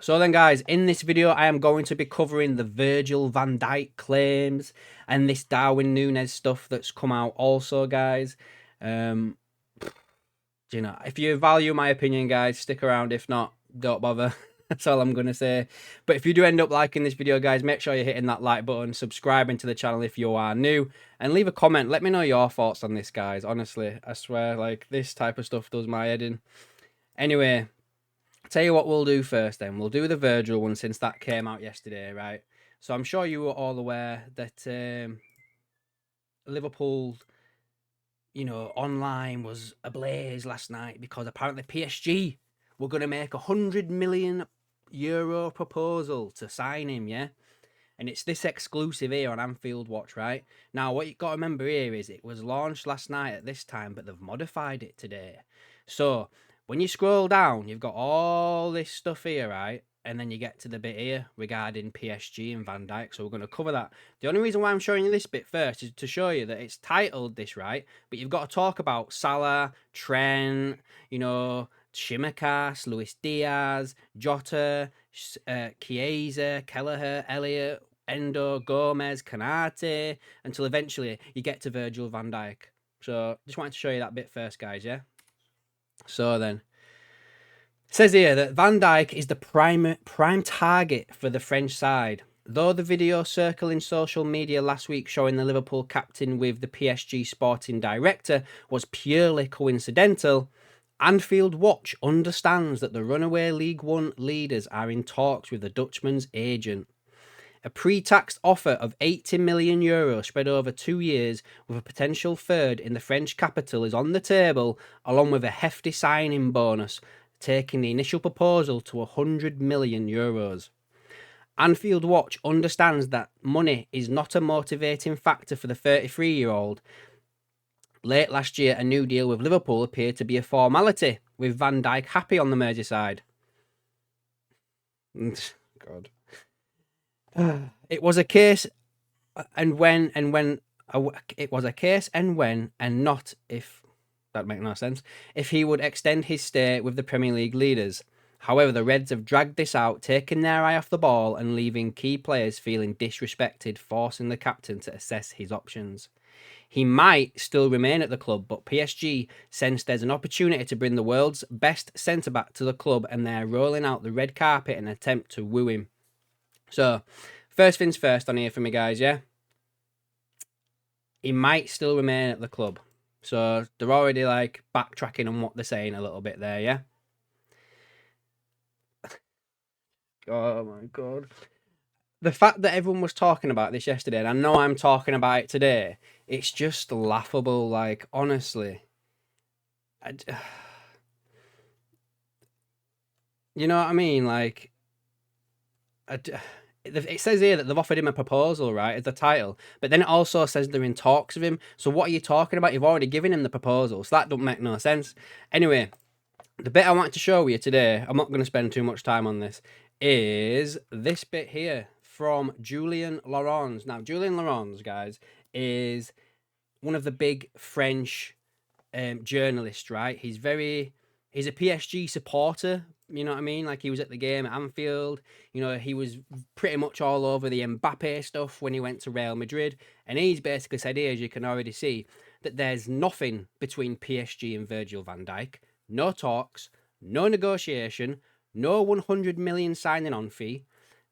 So then, guys, in this video, I am going to be covering the Virgil van Dijk claims and this Darwin Nunez stuff that's come out also, guys. Um, if you value my opinion, guys, stick around. If not, don't bother. That's all I'm going to say. But if you do end up liking this video, guys, make sure you're hitting that like button, subscribing to the channel if you are new, and leave a comment. Let me know your thoughts on this, guys. Honestly, I swear, like, this type of stuff does my head in. Anyway, tell you what we'll do first then. We'll do the Virgil one since that came out yesterday, right? So I'm sure you were all aware that Liverpool, online was ablaze last night because apparently PSG were going to make €100 million proposal to sign him, yeah? And it's this exclusive here on Anfield Watch, right? Now, what you've got to remember here is it was launched last night at this time, but they've modified it today. So when you scroll down, you've got all this stuff here, right? And then you get to the bit here regarding PSG and Van Dijk. So we're going to cover that. The only reason why I'm showing you this bit first is to show you that it's titled this, right? But you've got to talk about Salah, Trent, Shimikas, Luis Diaz, Jota, Chiesa, Kelleher, Elliott, Endo, Gomez, Kanate, until eventually you get to Virgil van Dijk. So just wanted to show you that bit first, guys, yeah? So then, it says here that Van Dijk is the prime target for the French side. Though the video circling social media last week showing the Liverpool captain with the PSG sporting director was purely coincidental, Anfield Watch understands that the runaway League One leaders are in talks with the Dutchman's agent. A pre-tax offer of €80 million spread over 2 years with a potential third in the French capital is on the table, along with a hefty signing bonus, taking the initial proposal to €100 million. Anfield Watch understands that money is not a motivating factor for the 33-year-old. Late last year, a new deal with Liverpool appeared to be a formality, with Van Dijk happy on the Merseyside. God. It was a case and when it was a case and when and not if. That makes no sense. If he would extend his stay with the Premier League leaders. However, the Reds have dragged this out, taking their eye off the ball and leaving key players feeling disrespected, forcing the captain to assess his options. He might still remain at the club, but PSG sense there's an opportunity to bring the world's best centre-back to the club, and they're rolling out the red carpet in an attempt to woo him. So, first things first on here for me, guys, yeah? He might still remain at the club. So, they're already, like, backtracking on what they're saying a little bit there, yeah? Oh, my God. The fact that everyone was talking about this yesterday, and I know I'm talking about it today, it's just laughable, like, honestly. You know what I mean? Like, it says here that they've offered him a proposal, right, as the title, but then it also says they're in talks with him. So what are you talking about? You've already given him the proposal, so that don't make no sense. Anyway, the bit I want to show you today, I'm not going to spend too much time on this, is this bit here from Julien Laurens. Now, Julien Laurens, guys, is one of the big French journalists, right? He's a PSG supporter, you know what I mean? Like, he was at the game at Anfield. He was pretty much all over the Mbappe stuff when he went to Real Madrid. And he's basically said here, as you can already see, that there's nothing between PSG and Virgil van Dijk. No talks, no negotiation, no 100 million signing on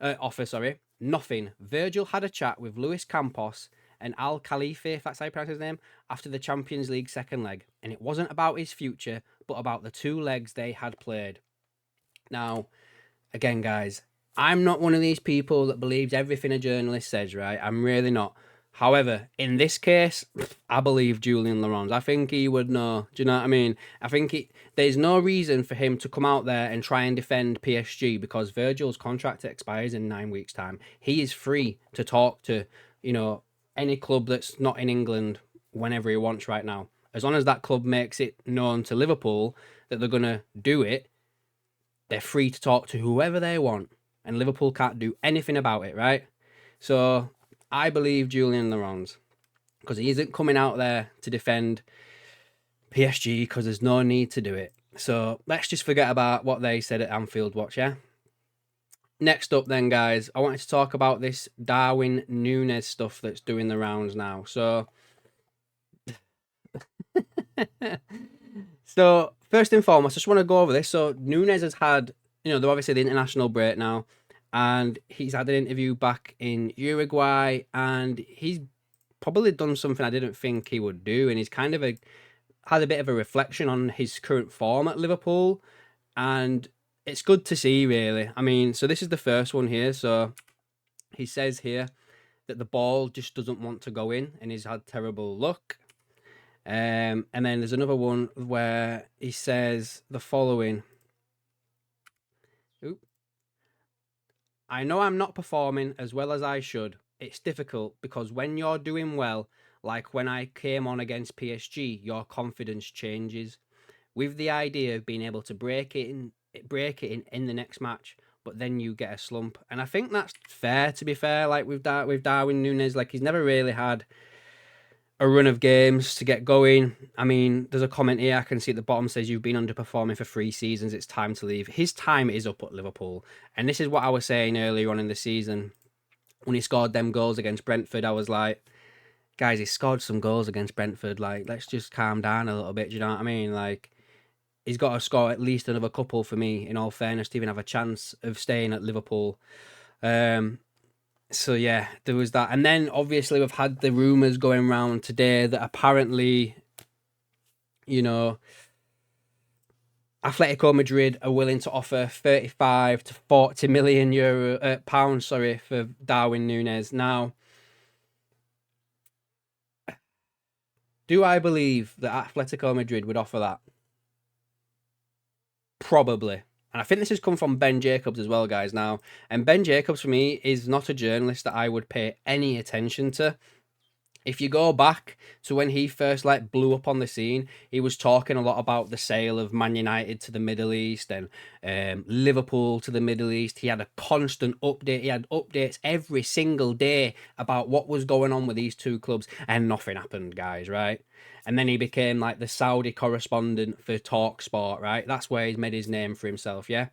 offer, nothing. Virgil had a chat with Luis Campos and Al Khalifi, if that's how you pronounce his name, after the Champions League second leg. And it wasn't about his future, but about the 2 legs they had played. Now, again, guys, I'm not one of these people that believes everything a journalist says, right? I'm really not. However, in this case, I believe Julien Laurens. I think he would know. Do you know what I mean? I think there's no reason for him to come out there and try and defend PSG because Virgil's contract expires in 9 weeks' time. He is free to talk to, any club that's not in England whenever he wants right now. As long as that club makes it known to Liverpool that they're going to do it, they're free to talk to whoever they want. And Liverpool can't do anything about it, right? So I believe Julien Laurens because he isn't coming out there to defend PSG because there's no need to do it. So let's just forget about what they said at Anfield Watch, yeah? Next up then, guys, I wanted to talk about this Darwin Nunez stuff that's doing the rounds now. So, so first and foremost, I just want to go over this. So Nunez has had, they're obviously the international break now, and he's had an interview back in Uruguay, and he's probably done something I didn't think he would do, and he's kind of had a bit of a reflection on his current form at Liverpool, and it's good to see, really. I mean, so this is the first one here. So he says here that the ball just doesn't want to go in, and he's had terrible luck. And then there's another one where he says the following. Oop. I know I'm not performing as well as I should. It's difficult because when you're doing well, like when I came on against PSG, your confidence changes. With the idea of being able to break it in the next match, but then you get a slump. And I think that's fair, to be fair, like with Darwin Nunez, like he's never really had a run of games to get going. I mean, there's a comment here I can see at the bottom says you've been underperforming for 3 seasons. It's time to leave. His time is up at Liverpool. And this is what I was saying earlier on in the season. When he scored them goals against Brentford, I was like, guys, he scored some goals against Brentford. Like, let's just calm down a little bit. Do you know what I mean? Like, he's got to score at least another couple for me, in all fairness, to even have a chance of staying at Liverpool. So yeah, there was that. And then obviously we've had the rumours going around today that apparently, Atletico Madrid are willing to offer 35 to 40 million pounds, for Darwin Nunez. Now, do I believe that Atletico Madrid would offer that? Probably. And I think this has come from Ben Jacobs as well, guys, now. And Ben Jacobs, for me, is not a journalist that I would pay any attention to. If you go back to when he first blew up on the scene, he was talking a lot about the sale of Man United to the Middle East and Liverpool to the Middle East. He had a constant update. He had updates every single day about what was going on with these two clubs, and nothing happened, guys, right? And then he became the Saudi correspondent for TalkSport, right? That's where he's made his name for himself, yeah?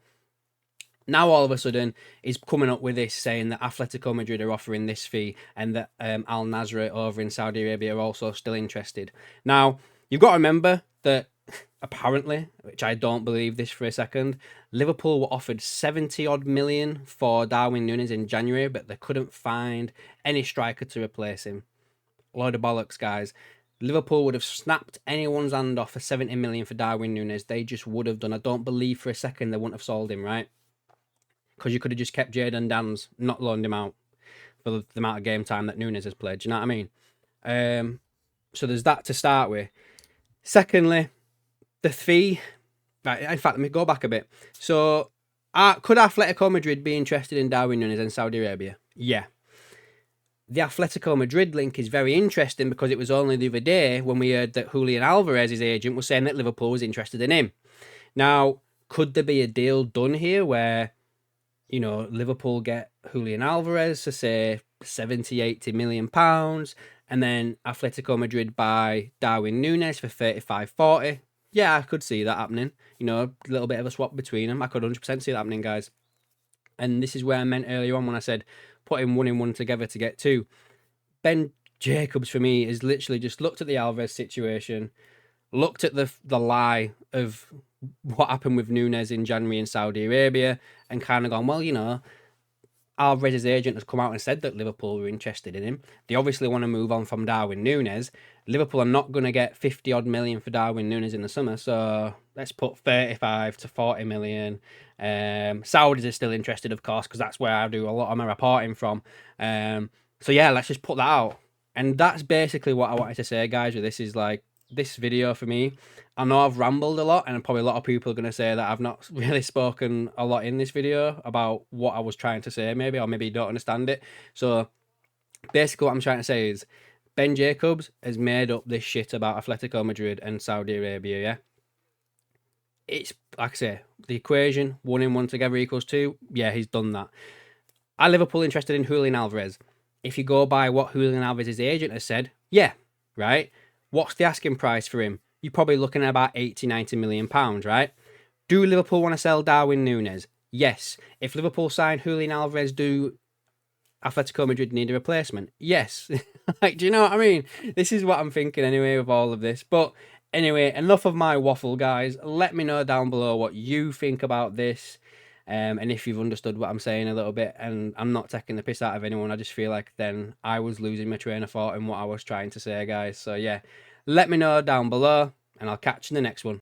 Now all of a sudden he's coming up with this, saying that Atletico Madrid are offering this fee and that Al Nasr over in Saudi Arabia are also still interested. Now, you've got to remember that apparently, which I don't believe this for a second, Liverpool were offered 70 odd million for Darwin Nunez in January, but they couldn't find any striker to replace him. Load of bollocks, guys. Liverpool would have snapped anyone's hand off for 70 million for Darwin Nunez. They just would have done. I don't believe for a second they wouldn't have sold him, right? Because you could have just kept Jadon Danns, not loaned him out for the amount of game time that Nunez has played. Do you know what I mean? So there's that to start with. Secondly, the fee. Right, in fact, let me go back a bit. So, could Atletico Madrid be interested in Darwin Nunez in Saudi Arabia? Yeah. The Atletico Madrid link is very interesting because it was only the other day when we heard that Julian Alvarez's agent was saying that Liverpool was interested in him. Now, could there be a deal done here where, Liverpool get Julian Alvarez to say 70, 80 million pounds, and then Atletico Madrid buy Darwin Nunez for 35, 40? Yeah, I could see that happening. A little bit of a swap between them. I could 100% see that happening, guys. And this is where I meant earlier on when I said putting one in one together to get two. Ben Jacobs, for me, is literally just looked at the Alvarez situation, looked at the lie of what happened with Nunez in January in Saudi Arabia, and kind of gone, well, Alvarez's agent has come out and said that Liverpool were interested in him. They obviously want to move on from Darwin Nunez. Liverpool are not going to get 50 odd million for Darwin Nunez in the summer, so let's put 35 to 40 million. Saudis are still interested, of course, because that's where I do a lot of my reporting from. So yeah, let's just put that out. And that's basically what I wanted to say, guys, with this is this video for me. I know I've rambled a lot, and probably a lot of people are going to say that I've not really spoken a lot in this video about what I was trying to say, maybe, or maybe you don't understand it. So basically what I'm trying to say is Ben Jacobs has made up this shit about Atletico Madrid and Saudi Arabia, yeah? It's, like I say, the equation, 1 and 1 together equals 2. Yeah, he's done that. Are Liverpool interested in Julian Alvarez? If you go by what Julian Alvarez's agent has said, yeah, right? What's the asking price for him? You're probably looking at about 80, 90 million pounds, right? Do Liverpool want to sell Darwin Nunez? Yes. If Liverpool sign Julian Alvarez, do Atletico Madrid need a replacement? Yes. Like, do you know what I mean? This is what I'm thinking anyway with all of this. But anyway, enough of my waffle, guys. Let me know down below what you think about this. And if you've understood what I'm saying a little bit, and I'm not taking the piss out of anyone, I just feel like then I was losing my train of thought in what I was trying to say, guys. So yeah, let me know down below, and I'll catch you in the next one.